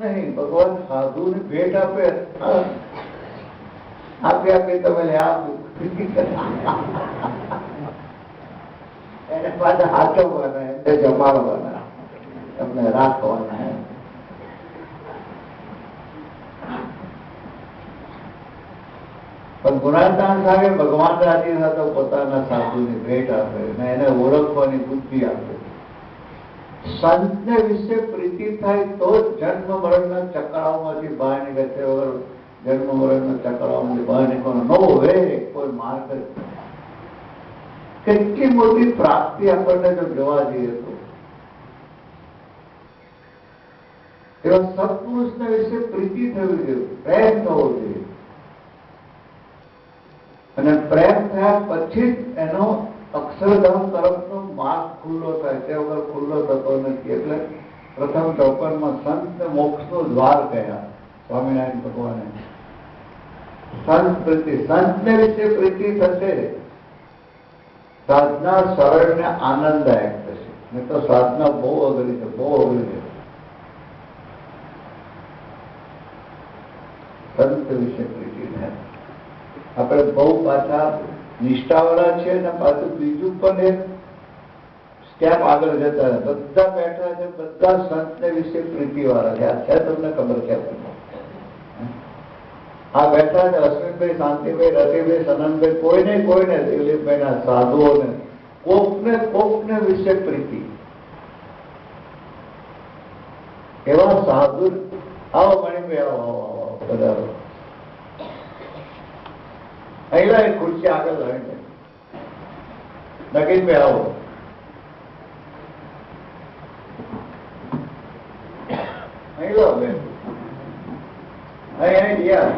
નહીં, ભગવાન સાધુને ભેટ આપે, આપી આપી તમે લે એને પાછા હાચવવાના, એમને જમાડવાના, તમને રાખવાના. પણ ગુણાતાન સાહેબ ભગવાન રાજી થતો પોતાના સાધુની ભેટ આપે ને એને ઓળખવાની બુદ્ધિ આપે. સંતને વિશે પ્રીતિ થાય તો જન્મ મરણના ચક્રાઓમાંથી બહાર નીકળે. વગર જન્મ મરણના ચક્રાઓમાંથી બહાર નીકળવાનો નો વે કોઈ માર્ગ. કેટલી મોટી પ્રાપ્તિ આપણને જો જોવા જઈએ તો એવા સત્પુરુષના વિશે પ્રીતિ થવી જોઈએ, પ્રેમ થવો જોઈએ. અને પ્રેમ થયા પછી જ એનો અક્ષરધામ તરફનો માર્ગ ખુલ્લો થાય, તે વગર ખુલ્લો થતો નથી. એટલે પ્રથમ ચોપનમાં સંત મોક્ષનું દ્વાર કહ્યા સ્વામિનારાયણ ભગવાને. સંત પ્રીતિ, સંતને વિશે પ્રીતિ થશે, સાધના સરળ ને આનંદદાયક થશે. નહીં તો સાધના બહુ અઘરી છે, બહુ અઘરી છે. સંત વિશે પ્રીતિ થાય. આપણે બહુ પાછા નિષ્ઠાવાળા છે ને પાછું બીજું પણ એક સ્ટેપ આગળ જતા બધા બેઠા છે, બધા સંતને વિશે પ્રીતિ વાળા છે. આ છે તમને ખબર છે? આ બેઠા છે અશ્વિનભાઈ, શાંતિભાઈ, રતિભાઈ, સનનભાઈ, કોઈને દિલીપભાઈ ના સાધુઓને કોકને વિશે પ્રીતિ. એવા સાધુ આવો મણિભાઈ, આવો પધારો. અહીંયા એક ખુરશી આગળ લાવીને નગીનભાઈ આવો. અહીં લો બેન, અહીં ગયા.